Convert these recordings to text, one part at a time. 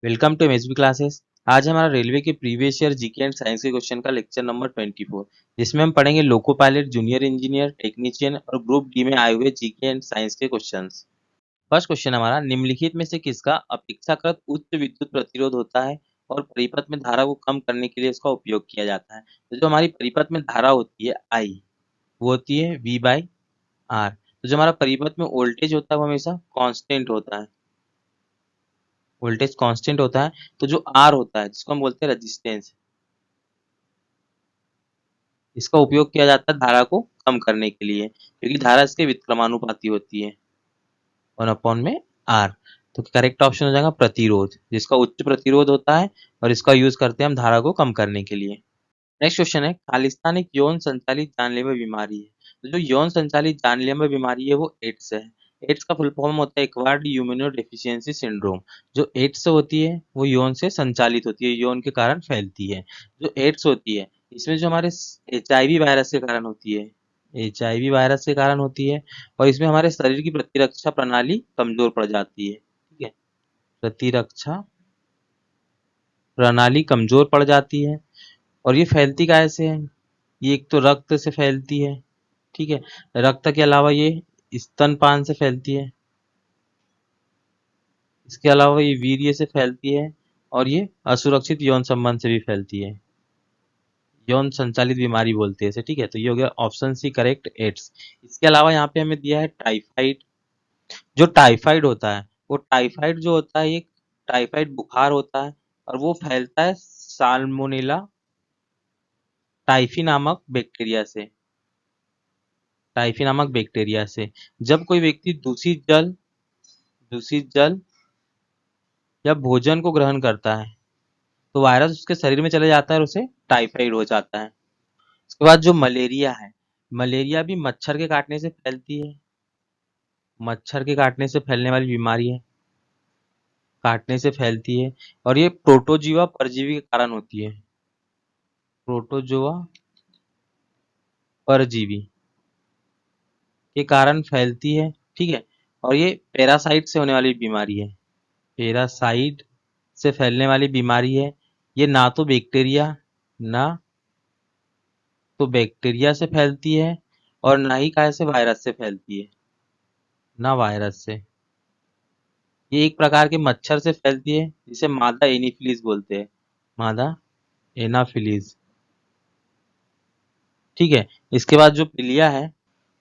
Welcome to MSB classes. आज हमारा railway के previous year GK and science के क्वेश्चन का लेक्चर नंबर 24, जिसमें हम पढ़ेंगे loco pilot, junior engineer, technician और ग्रुप डी में आए हुए जीके एंड साइंस के क्वेश्चंस। फर्स्ट क्वेश्चन हमारा, निम्नलिखित में से किसका अपेक्षाकृत उच्च विद्युत प्रतिरोध होता है और परिपथ में धारा को कम करने के लिए इसका उपयोग किया जाता है। तो जो हमारी परिपथ में धारा होती है आई, वो होती है वी बाई आर। तो जो हमारा परिपथ में वोल्टेज होता है वो हमेशा कांस्टेंट होता है, वोल्टेज कांस्टेंट होता है। तो जो आर होता है जिसको हम बोलते हैं रेजिस्टेंस, इसका उपयोग किया जाता है धारा को कम करने के लिए, क्योंकि धारा इसके व्युत्क्रमानुपाती होती है 1 में आर। तो करेक्ट ऑप्शन हो जाएगा प्रतिरोध, जिसका उच्च प्रतिरोध होता है और इसका यूज करते हैं हम धारा को कम करने के लिए। नेक्स्ट क्वेश्चन है, खालिस्तान एक यौन संचालित जानलेवा बीमारी है। तो जो यौन संचालित जानलेवा बीमारी है वो एड्स है। एड्स का फुल फॉर्म होता है एक्वायर्ड इम्यूनो डेफिशिएंसी सिंड्रोम। जो एड्स होती है वो यौन से संचालित होती है, यौन के कारण फैलती है। जो एड्स होती है इसमें जो हमारे HIV वायरस के कारण होती है, HIV वायरस के कारण होती है, और इसमें हमारे शरीर की प्रतिरक्षा प्रणाली कमजोर पड़ जाती है। ठीक है, प्रतिरक्षा प्रणाली कमजोर पड़ जाती है। और ये फैलती कैसे है? ये एक तो रक्त से फैलती है, ठीक है, रक्त के अलावा ये स्तनपान से फैलती है, इसके अलावा ये वीर्य से फैलती है, और ये असुरक्षित यौन संबंध से भी फैलती है। यौन संचालित बीमारी बोलते हैं इसे। ठीक है, तो ये हो गया ऑप्शन सी करेक्ट, एड्स। इसके अलावा यहाँ पे हमें दिया है टाइफाइड। जो टाइफाइड होता है, वो टाइफाइड जो होता है, एक टाइफाइड बुखार होता है और वो फैलता है साल्मोनेला टाइफी नामक बैक्टीरिया से, टाइफी नामक बैक्टीरिया से। जब कोई व्यक्ति दूषित जल या भोजन को ग्रहण करता है तो वायरस उसके शरीर में चले जाता है और उसे टाइफाइड हो जाता है। उसके बाद जो मलेरिया है, मलेरिया भी मच्छर के काटने से फैलती है, मच्छर के काटने से फैलने वाली बीमारी है, काटने से फैलती है, और ये प्रोटोजुआ परजीवी के कारण होती है, प्रोटोजुआ परजीवी के कारण फैलती है। ठीक है, और ये पैरासाइट से होने वाली बीमारी है, पैरासाइट से फैलने वाली बीमारी है। ये ना तो बैक्टीरिया से फैलती है और ना ही काहे से वायरस से फैलती है, ना वायरस से। ये एक प्रकार के मच्छर से फैलती है जिसे मादा एनीफिलीज बोलते हैं, मादा एनाफिलीज। ठीक है, इसके बाद जो पीलिया है,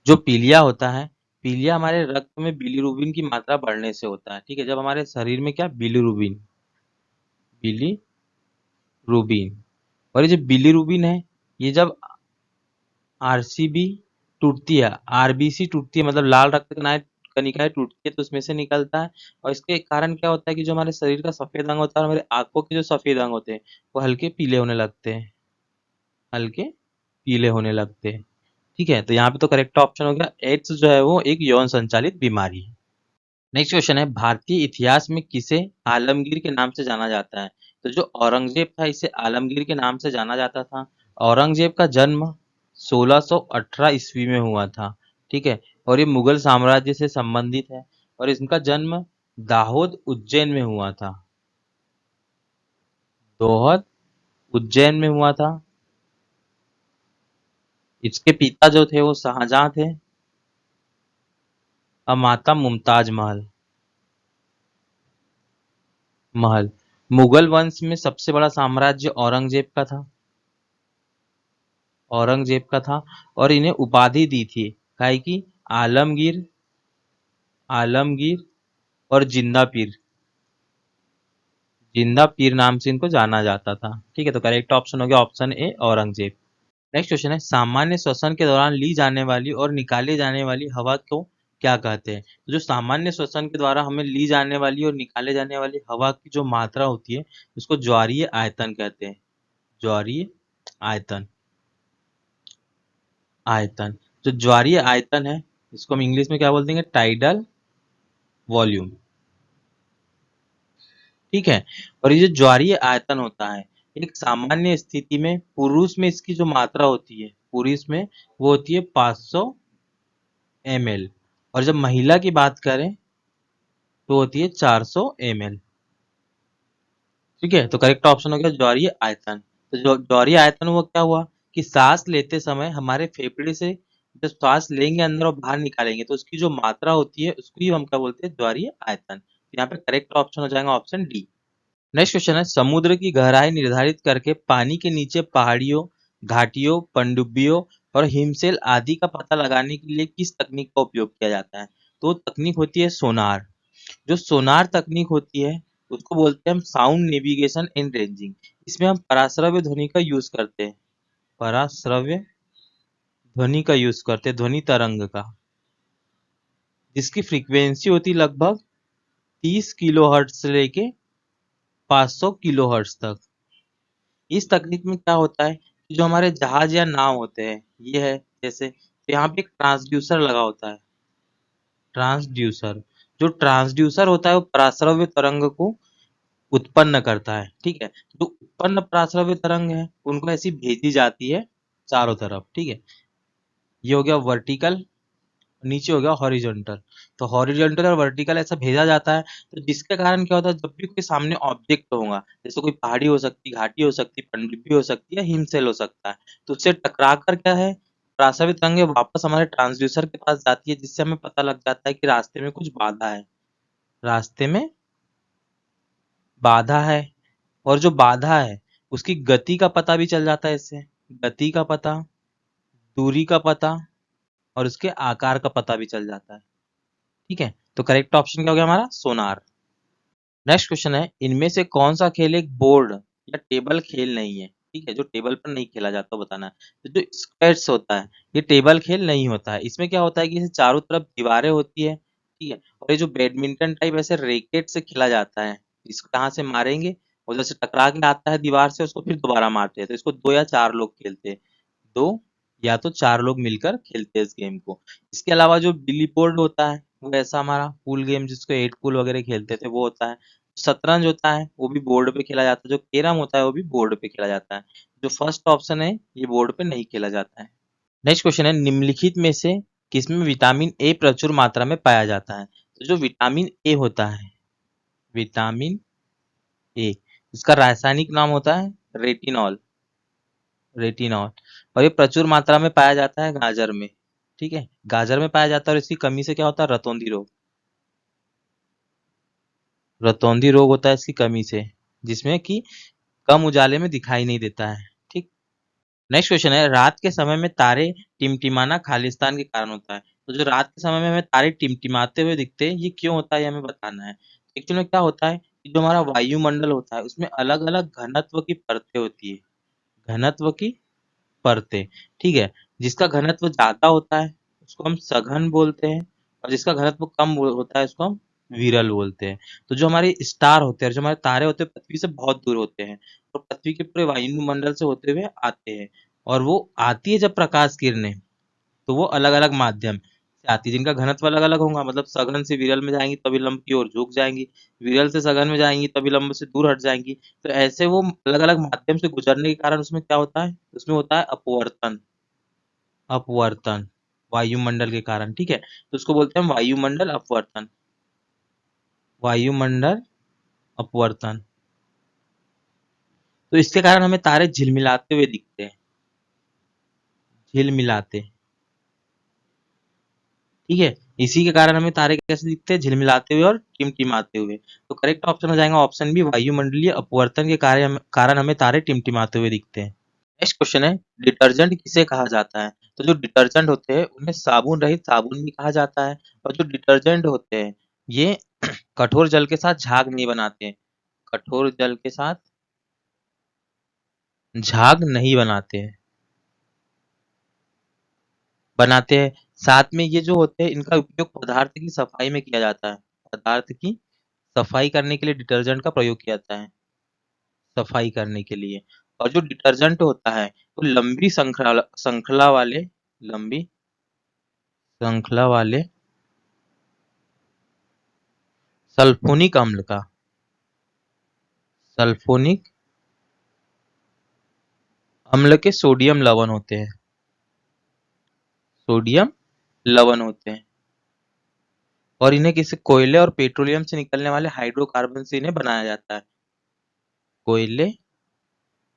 जो पीलिया होता है, पीलिया हमारे रक्त में बिलीरुबिन की मात्रा बढ़ने से होता है। ठीक है, जब हमारे शरीर में क्या बिलीरुबिन बिलीरुबिन और ये जो बिलीरुबिन है, ये जब आरसीबी टूटती है, आरबीसी टूटती है, मतलब लाल रक्त कणिकाएं टूटती है तो उसमें से निकलता है। और इसके कारण क्या होता है कि जो हमारे शरीर का सफेद अंग होता है और हमारे आंखों के जो सफेद अंग होते हैं वो हल्के पीले होने लगते हैं, हल्के पीले होने लगते हैं। ठीक है, तो यहाँ पे तो करेक्ट ऑप्शन हो गया, एड्स जो है वो एक यौन संचालित बीमारी है। नेक्स्ट क्वेश्चन है, भारतीय इतिहास में किसे आलमगीर के नाम से जाना जाता है। तो जो औरंगजेब था इसे आलमगीर के नाम से जाना जाता था। औरंगजेब का जन्म 1618 ईस्वी में हुआ था। ठीक है, और ये मुगल साम्राज्य से संबंधित है, और इनका जन्म दाहोद उज्जैन में हुआ था, दाहोद उज्जैन में हुआ था। इसके पिता जो थे वो शाहजहां थे और माता मुमताज महल। मुगल वंश में सबसे बड़ा साम्राज्य औरंगजेब का था, और इन्हें उपाधि दी थी काहे कि आलमगीर आलमगीर और जिंदा पीर नाम से इनको जाना जाता था। ठीक है, तो करेक्ट ऑप्शन हो गया option A Aurangzeb. Next question है, सामान्य श्वसन के दौरान ली जाने वाली और निकाले जाने वाली हवा को क्या कहते हैं। तो जो सामान्य श्वसन के द्वारा हमें ली जाने वाली और निकाले जाने वाली हवा की जो मात्रा होती है उसको ज्वारीय आयतन कहते हैं, ज्वारीय आयतन। आयतन, जो ज्वारीय आयतन है इसको हम इंग्लिश में क्या बोल देंगे, टाइडल वॉल्यूम। ठीक है, और ये जो ज्वारीय आयतन होता है, एक सामान्य स्थिति में पुरुष में इसकी जो मात्रा होती है, पुरुष में वो होती है 500 ml, और जब महिला की बात करें तो होती है 400 ml। ठीक है, तो करेक्ट ऑप्शन हो गया ज्वारीय आयतन। तो जो ज्वारीय आयतन हुआ क्या हुआ कि सांस लेते समय हमारे फेफड़े से जब सांस लेंगे अंदर और बाहर निकालेंगे तो उसकी जो मात्रा होती है उसको ही हम क्या बोलते हैं, ज्वारीय आयतन। तो यहाँ पे करेक्ट ऑप्शन हो जाएगा ऑप्शन डी। नेक्स्ट क्वेश्चन है, समुद्र की गहराई निर्धारित करके पानी के नीचे पहाड़ियों, घाटियों, पनडुब्बियों और हिमशैल आदि का पता लगाने के लिए किस तकनीक का उपयोग किया जाता है? तो तकनीक होती है सोनार। जो सोनार तकनीक होती है उसको बोलते हैं हम साउंड नेविगेशन एंड रेंजिंग। इसमें हम पराश्रव्य ध्वनि का यूज करते हैं, पराश्रव्य ध्वनि का यूज करते हैं, ध्वनि तरंग का, जिसकी फ्रीक्वेंसी होती है लगभग 30 किलोहर्ट्ज से लेके 500 किलोहर्ट्ज तक। इस तकनीक में क्या होता है कि जो हमारे जहाज या नाव होते हैं, ये है जैसे, तो यहाँ पे एक ट्रांसड्यूसर लगा होता है। ट्रांसड्यूसर, जो ट्रांसड्यूसर होता है वो पराश्रव्य तरंग को उत्पन्न करता है। ठीक है, जो उत्पन्न पराश्रव्य तरंग है उनको ऐसी भेजी जाती है चारों तरफ। ठीक है, ये हो गया वर्टिकल, नीचे हो गया हॉरिजॉन्टल। तो हॉरिजॉन्टल और वर्टिकल ऐसा भेजा जाता है, तो जिसके कारण क्या होता है, जब भी कोई सामने ऑब्जेक्ट होगा, जैसे कोई पहाड़ी हो सकती है, घाटी हो सकती है, पनडुब्बी हो सकती है, हिमशैल हो सकता है, तो उससे टकरा कर क्या है, पराश्रव्य तरंगें वापस हमारे ट्रांसड्यूसर के पास जाती है, जिससे हमें पता लग जाता है कि रास्ते में कुछ बाधा है, रास्ते में बाधा है। और जो बाधा है उसकी गति का पता भी चल जाता है इससे, गति का पता, दूरी का पता और उसके आकार का पता भी चल जाता है। ठीक है, तो करेक्ट ऑप्शन क्या हो गया हमारा, सोनार। नेक्स्ट क्वेश्चन है, इनमें से कौन सा खेल एक बोर्ड या टेबल खेल नहीं है? ठीक है, जो टेबल पर नहीं खेला जाता बताना है। तो जो स्क्वैश होता है ये टेबल खेल नहीं होता है। इसमें क्या होता है कि इसे चारों तरफ दीवारें होती है। ठीक है, और ये जो बैडमिंटन टाइप ऐसे रैकेट से खेला जाता है, इसको कहाँ से मारेंगे और जैसे टकरा के आता है दीवार से उसको फिर दोबारा मारते हैं, तो इसको 2 या 4 लोग खेलते हैं। 2 या तो 4 लोग मिलकर खेलते हैं इस गेम को। इसके अलावा जो बिली बोर्ड होता है वो ऐसा हमारा पूल गेम जिसको 8 पूल वगैरह खेलते थे वो होता है। शतरंज होता है वो भी बोर्ड पे खेला जाता है, जो कैरम होता है वो भी बोर्ड पे खेला जाता है। जो फर्स्ट ऑप्शन है ये बोर्ड पे नहीं खेला जाता है। नेक्स्ट क्वेश्चन है, निम्नलिखित में से किसमें विटामिन ए प्रचुर मात्रा में पाया जाता है? तो जो विटामिन ए होता है, विटामिन ए, इसका रासायनिक नाम होता है रेटिनॉल, रेटिनॉल। और ये प्रचुर मात्रा में पाया जाता है गाजर में। ठीक है, गाजर में पाया जाता है और इसकी कमी से क्या होता है, रतौंधी रोग, रतौंधी रोग होता है इसकी कमी से, जिसमें कि कम उजाले में दिखाई नहीं देता है। ठीक, नेक्स्ट क्वेश्चन है, रात के समय में तारे टिमटिमाना खालिस्तान के कारण होता है? तो जो रात के समय में हमें तारे टिमटिमाते हुए दिखते हैं ये क्यों होता है ये हमें बताना है। एक्चुअली में क्या होता है कि जो हमारा वायुमंडल होता है उसमें अलग अलग घनत्व की परतें होती है, घनत्व की परतें। ठीक है, जिसका घनत्व ज्यादा होता है उसको हम सघन बोलते हैं, और जिसका घनत्व कम होता है उसको हम विरल बोलते हैं। तो जो हमारे स्टार होते हैं, जो हमारे तारे होते हैं, पृथ्वी से बहुत दूर होते हैं और पृथ्वी के पूरे वायुमंडल से होते हुए आते हैं। और वो आती है जब प्रकाश किरणें, तो वो अलग अलग माध्यम से आती है जिनका घनत्व अलग अलग होगा। मतलब सघन से विरल में जाएंगी तो विलंब की ओर झुक जाएंगी, विरल से सघन में जाएंगी तो विलंब से दूर हट जाएंगी। तो ऐसे वो अलग अलग माध्यम से गुजरने के कारण उसमें क्या होता है, उसमें होता है अपवर्तन, अपवर्तन वायुमंडल के कारण। ठीक है, तो उसको बोलते हैं हम वायुमंडल अपवर्तन, वायुमंडल अपवर्तन। तो इसके कारण हमें तारे झिलमिलाते हुए दिखते हैं, झिलमिलाते। ठीक है, इसी के कारण हमें तारे कैसे दिखते हैं, झिलमिलाते हुए और टिमटिमाते हुए। तो करेक्ट ऑप्शन हो जाएगा ऑप्शन बी, वायुमंडलीय अपवर्तन के कारण हमें तारे टिमटिमाते हुए दिखते हैं। नेक्स्ट क्वेश्चन है, डिटर्जेंट किसे कहा जाता है? तो जो डिटर्जेंट होते हैं उन्हें साबुन रहित साबुन भी कहा जाता है। और जो डिटर्जेंट होते हैं ये कठोर जल के साथ झाग नहीं बनाते हैं, कठोर जल के साथ झाग नहीं बनाते हैं, बनाते हैं। साथ में ये जो होते हैं इनका उपयोग पदार्थ की सफाई में किया जाता है, पदार्थ की सफाई करने के लिए डिटर्जेंट का प्रयोग किया जाता है, सफाई करने के लिए। और जो डिटर्जेंट होता है वो लंबी श्रृंखला श्रृंखला वाले, लंबी श्रृंखला वाले सल्फोनिक अम्ल का, सल्फोनिक अम्ल के सोडियम लवण होते हैं, सोडियम लवण होते हैं। और इन्हें किसी कोयले और पेट्रोलियम से निकलने वाले हाइड्रोकार्बन से इन्हें बनाया जाता है। कोयले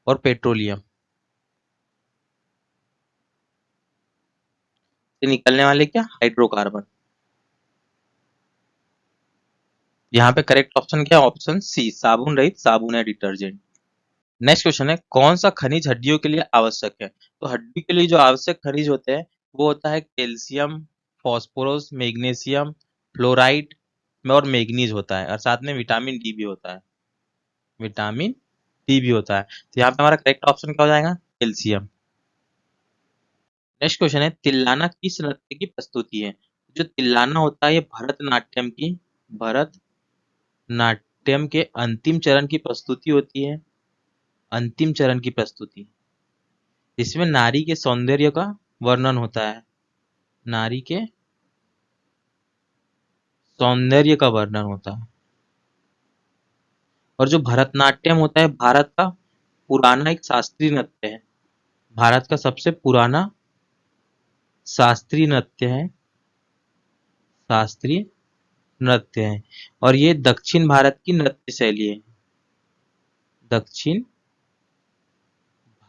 और पेट्रोलियम से निकलने वाले क्या, हाइड्रोकार्बन। यहाँ पे करेक्ट ऑप्शन क्या है, ऑप्शन सी, साबुन रहित साबुन है डिटर्जेंट। नेक्स्ट क्वेश्चन है, कौन सा खनिज हड्डियों के लिए आवश्यक है। तो हड्डी के लिए जो आवश्यक खनिज होते हैं वो होता है कैल्शियम, फास्फोरस, मैग्नीशियम, फ्लोराइड और मैग्नीज होता है, और साथ में विटामिन डी भी होता है, विटामिन डी भी होता है। तो यहाँ पे हमारा करेक्ट ऑप्शन क्या हो जाएगा, कैल्शियम। नेक्स्ट क्वेश्चन है, तिल्लाना किस नृत्य की प्रस्तुति है। जो तिल्लाना होता है ये भरतनाट्यम के अंतिम चरण की प्रस्तुति होती है, अंतिम चरण की प्रस्तुति, इसमें नारी के सौंदर्य का वर्णन होता है, नारी के सौंदर्य का वर्णन होता है। और जो भरतनाट्यम होता है भारत का पुराना एक शास्त्रीय नृत्य है, भारत का सबसे पुराना शास्त्रीय नृत्य है, शास्त्रीय नृत्य है। और ये दक्षिण भारत की नृत्य शैली है, दक्षिण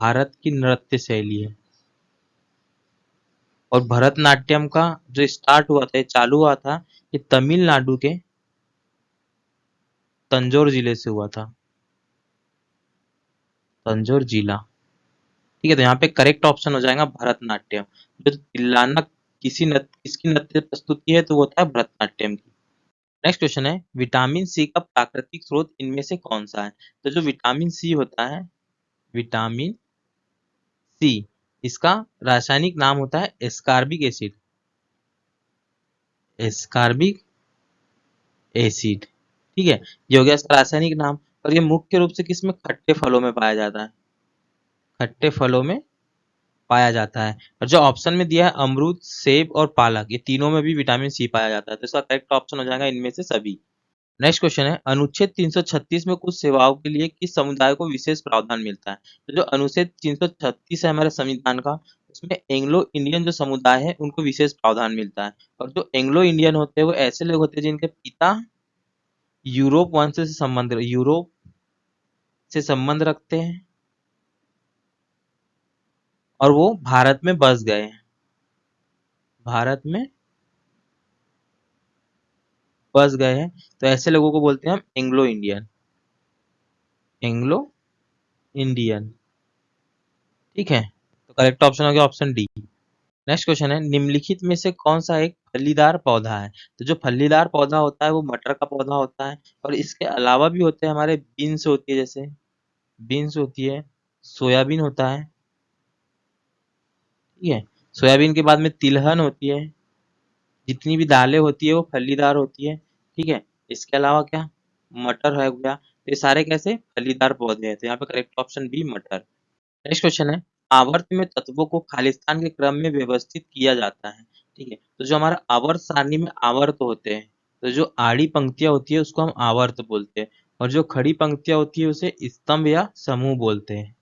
भारत की नृत्य शैली है। और भरतनाट्यम का जो स्टार्ट हुआ था, ये चालू हुआ था, ये तमिलनाडु के तंजौर जिले से हुआ था, तंजौर जिला। ठीक है, तो यहाँ पे करेक्ट ऑप्शन हो जाएगा भरतनाट्यम। जो तिल्लाना किसकी नृत्य प्रस्तुति है, तो वो होता है भरतनाट्यम की। नेक्स्ट क्वेश्चन है, विटामिन सी का प्राकृतिक स्रोत इनमें से कौन सा है। तो जो विटामिन सी होता है, विटामिन सी, इसका रासायनिक नाम होता है एस्कॉर्बिक एसिड, एस्कॉर्बिक एसिड। ठीक है, ये हो गया इसका रासायनिक नाम। और ये मुख्य रूप से किसमें, खट्टे फलों में पाया जाता है, खट्टे फलों में पाया जाता है। और जो ऑप्शन में दिया है अमरूद, सेब और पालक, ये तीनों में भी विटामिन सी पाया जाता है, तो इसका करेक्ट ऑप्शन हो जाएगा इनमें से सभी। नेक्स्ट क्वेश्चन है, अनुच्छेद 336 में कुछ सेवाओं के लिए किस समुदाय को विशेष प्रावधान मिलता है। तो जो अनुच्छेद 336 है हमारे संविधान का, उसमें एंग्लो इंडियन जो समुदाय है उनको विशेष प्रावधान मिलता है। और जो एंग्लो इंडियन होते हैं वो ऐसे लोग होते हैं जिनके पिता यूरोप से संबंध रखते हैं और वो भारत में बस गए हैं, भारत में बस गए हैं, तो ऐसे लोगों को बोलते हैं हम एंग्लो इंडियन, एंग्लो इंडियन। ठीक है, तो करेक्ट ऑप्शन हो गया ऑप्शन डी। नेक्स्ट क्वेश्चन है, निम्नलिखित में से कौन सा एक फलीदार पौधा है। तो जो फलीदार पौधा होता है वो मटर का पौधा होता है, और इसके अलावा भी होते हैं हमारे बीन्स होती है, जैसे बीन्स होती है, सोयाबीन होता है। ठीक है, सोयाबीन के बाद में तिलहन होती है, जितनी भी दालें होती है वो फलीदार होती है। ठीक है, इसके अलावा क्या, मटर है गया, तो ये सारे कैसे फलीदार पौधे हैं, तो यहाँ पे करेक्ट ऑप्शन बी मटर। नेक्स्ट क्वेश्चन है, आवर्त में तत्वों को खालिस्तान के क्रम में व्यवस्थित किया जाता है। ठीक है, तो जो हमारा आवर्त सारणी में आवर्त होते हैं, तो जो आड़ी पंक्तियां होती है उसको हम आवर्त बोलते हैं, और जो खड़ी पंक्तियां होती है उसे स्तंभ या समूह बोलते हैं।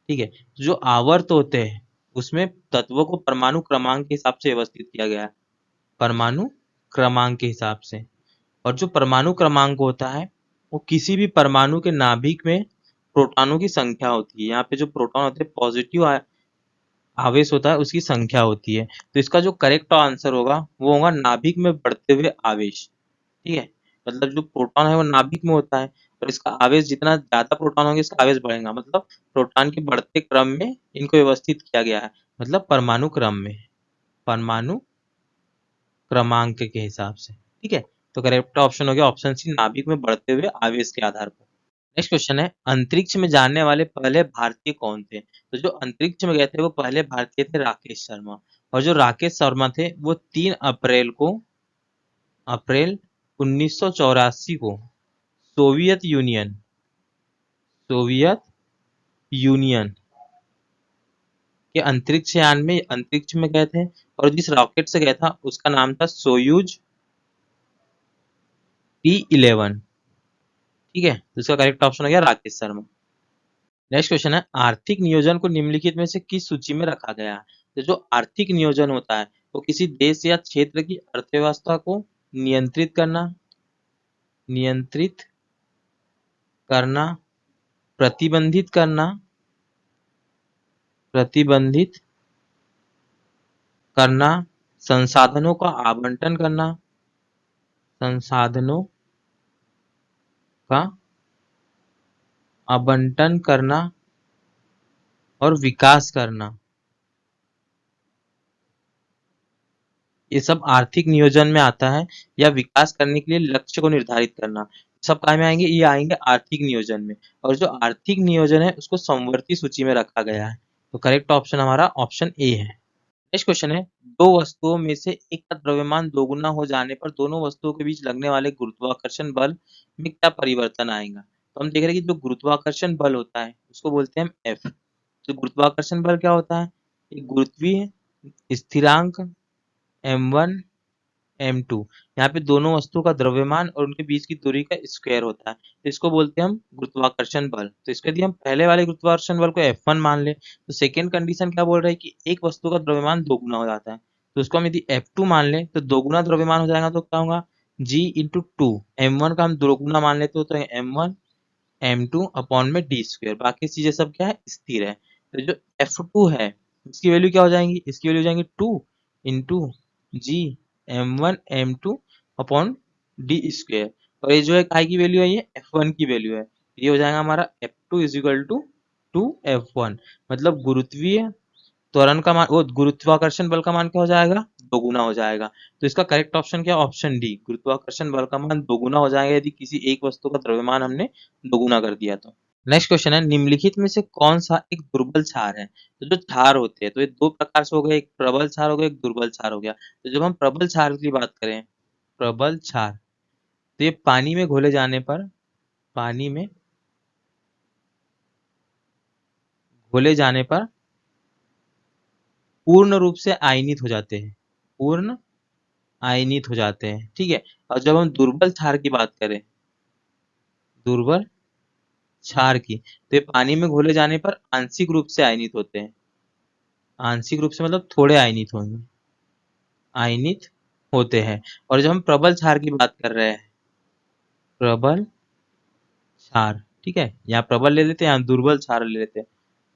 ठीक है, तो जो आवर्त होते हैं उसमें तत्वों को परमाणु क्रमांक के हिसाब से व्यवस्थित किया गया है, परमाणु क्रमांक के हिसाब से। और जो परमाणु क्रमांक होता है वो किसी भी परमाणु के नाभिक में प्रोटॉनों की संख्या होती है, यहाँ पे जो प्रोटॉन होते हैं पॉजिटिव आवेश होता है उसकी संख्या होती है। तो इसका जो करेक्ट आंसर होगा वो होगा नाभिक में बढ़ते हुए आवेश। ठीक है, मतलब जो प्रोटॉन है वो नाभिक में होता है, और इसका आवेश जितना ज्यादा प्रोटॉन होंगे इसका आवेश बढ़ेगा, मतलब प्रोटॉन के बढ़ते क्रम में इनको व्यवस्थित किया गया है, मतलब परमाणु क्रम में, परमाणु क्रमांक के हिसाब से। ठीक है, तो करेक्ट ऑप्शन हो गया ऑप्शन सी, नाभिक में बढ़ते हुए आवेश के आधार पर। नेक्स्ट क्वेश्चन है, अंतरिक्ष में जाने वाले पहले भारतीय कौन थे। तो जो अंतरिक्ष में गए थे वो पहले भारतीय थे राकेश शर्मा। और जो राकेश शर्मा थे वो 3 अप्रैल 1984 को सोवियत यूनियन, सोवियत यूनियन के अंतरिक्ष यान में अंतरिक्ष में गए थे, और जिस रॉकेट से गया था उसका नाम था सोयूज T11। ठीक है, तो इसका करेक्ट ऑप्शन हो गया राकेश शर्मा। नेक्स्ट क्वेश्चन है, आर्थिक नियोजन को निम्नलिखित में से किस सूची में रखा गया है। तो जो आर्थिक नियोजन होता है वो किसी देश या क्षेत्र की अर्थव्यवस्था को नियंत्रित करना, नियंत्रित करना, प्रतिबंधित करना, प्रतिबंधित करना, संसाधनों का आवंटन करना, संसाधनों का आवंटन करना और विकास करना, ये सब आर्थिक नियोजन में आता है, या विकास करने के लिए लक्ष्य को निर्धारित करना, सब काय में आएंगे, ये आएंगे आर्थिक नियोजन में। और जो आर्थिक नियोजन है उसको समवर्ती सूची में रखा गया है। तो करेक्ट ऑप्शन हमारा ऑप्शन ए है। नेक्स्ट क्वेश्चन है, दो वस्तुओं में से एक का द्रव्यमान दोगुना हो जाने पर दोनों वस्तुओं के बीच लगने वाले गुरुत्वाकर्षण बल में क्या परिवर्तन आएगा। तो हम देख रहे हैं कि जो गुरुत्वाकर्षण बल होता है उसको बोलते हैं हम एफ। तो गुरुत्वाकर्षण बल क्या होता है, एक गुरुत्वीय स्थिरांक m1 m2, यहाँ पे दोनों वस्तुओं का द्रव्यमान और उनके बीच की दूरी का स्क्वायर होता है, तो इसको बोलते हैं हम गुरुत्वाकर्षण बल। तो इसके यदि हम पहले वाले गुरुत्वाकर्षण बल को F1 मान ले, तो सेकेंड कंडीशन क्या बोल रहा है कि एक वस्तु का द्रव्यमान दोगुना हो जाता है, तो उसको हम यदि F2 मान ले तो दोगुना द्रव्यमान हो जाएगा, तो क्या होगा G इंटू टू, M1 का हम दोगुना मान लेते हो तो M1 M2 अपॉन में D स्क्वायर, बाकी चीजें सब क्या है स्थिर है। तो जो F2 है इसकी वैल्यू क्या हो जाएंगी, इसकी वैल्यू हो जाएंगी 2 इंटू जी m1 m2 upon D square, और ये जो है काय की वैल्यू है, ये f1 की वैल्यू है, ये हो जाएगा हमारा f2 is equal to 2f1, मतलब गुरुत्वीय त्वरण का मान, वो गुरुत्वाकर्षण बल का मान क्या हो जाएगा, दोगुना हो जाएगा। तो इसका करेक्ट ऑप्शन क्या, ऑप्शन डी, गुरुत्वाकर्षण बल का मान दोगुना हो जाएगा यदि किसी एक वस्तु का द्रव्यमान हमने दोगुना कर दिया तो। नेक्स्ट क्वेश्चन है, निम्नलिखित में से कौन सा एक दुर्बल क्षार है। तो जो क्षार होते हैं तो ये दो प्रकार से हो गए, एक प्रबल क्षार हो गया, एक दुर्बल क्षार हो गया। तो जब हम प्रबल क्षार की बात करें, प्रबल क्षार, तो ये पानी में घोले जाने पर, पानी में घोले जाने पर पूर्ण रूप से आयनित हो जाते हैं, पूर्ण आयनित हो जाते हैं, ठीक है। और जब हम दुर्बल क्षार की बात करें, दुर्बल क्षार की, तो ये पानी में घोले जाने पर आंशिक रूप से आयनित होते हैं, आंशिक रूप से मतलब थोड़े आयनित होंगे, आयनित होते हैं। और जब हम प्रबल क्षार की बात कर रहे हैं, प्रबल क्षार, ठीक है, यहाँ प्रबल ले लेते हैं, यहाँ दुर्बल क्षार ले लेते हैं,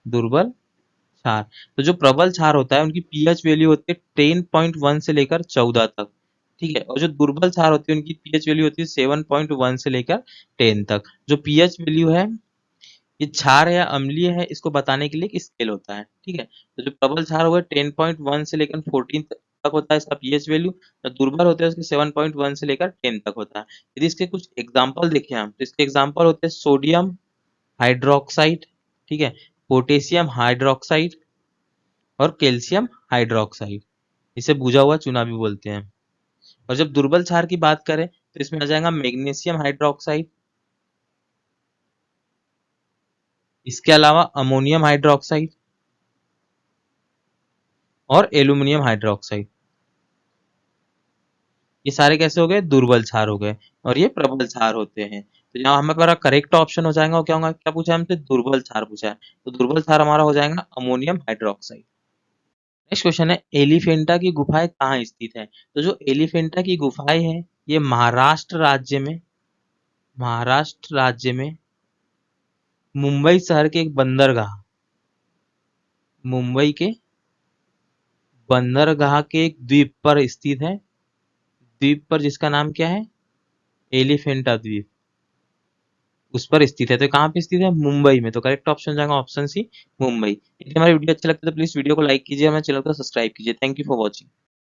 दुर्बल क्षार। तो जो प्रबल क्षार होता है उनकी पीएच वैल्यू होती है 10.1 से लेकर 14 तक, ठीक है। और जो दुर्बल क्षार होती है उनकी पीएच वैल्यू होती है 7.1 से लेकर 10 तक। जो पीएच वैल्यू है ये क्षार या अम्लीय है इसको बताने के लिए एक स्केल होता है, ठीक है। तो जो प्रबल क्षार हुआ 10.1 से लेकर 14 तक होता है इसका पीएच वैल्यू, जो दुर्बल होते हैं उसके 7.1 से लेकर 10 तक होता है। यदि इसके कुछ एग्जाम्पल देखें हम, तो इसके एग्जाम्पल होते हैं सोडियम हाइड्रोक्साइड, ठीक है, पोटेशियम हाइड्रोक्साइड और कैल्शियम हाइड्रोक्साइड, इसे बुझा हुआ चूना भी बोलते हैं। और जब दुर्बल क्षार की बात करें तो इसमें आ जाएगा मैग्नीशियम हाइड्रोक्साइड, इसके अलावा अमोनियम हाइड्रोक्साइड और एल्यूमिनियम हाइड्रोक्साइड। ये सारे कैसे हो गए, दुर्बल क्षार हो गए, और ये प्रबल क्षार होते हैं। तो यहाँ हमारा करेक्ट ऑप्शन हो जाएगा, वो क्या होगा, क्या पूछा है हमसे, दुर्बल क्षार पूछा है, तो दुर्बल क्षार हमारा हो जाएगा अमोनियम हाइड्रोक्साइड। नेक्स्ट क्वेश्चन है, एलिफेंटा की गुफाएं कहाँ स्थित है। तो जो एलिफेंटा की गुफाएं हैं ये महाराष्ट्र राज्य में, महाराष्ट्र राज्य में मुंबई शहर के एक बंदरगाह, मुंबई के बंदरगाह के एक द्वीप पर स्थित है, द्वीप पर जिसका नाम क्या है, एलिफेंटा द्वीप, उस पर स्थित है। तो कहाँ पे स्थित है, मुंबई में। तो करेक्ट ऑप्शन हो जाएगा ऑप्शन सी, मुंबई। यदि हमारी वीडियो अच्छा लगता है तो प्लीज वीडियो को लाइक कीजिए, हमारे चैनल को सब्सक्राइब कीजिए। Thank you for watching.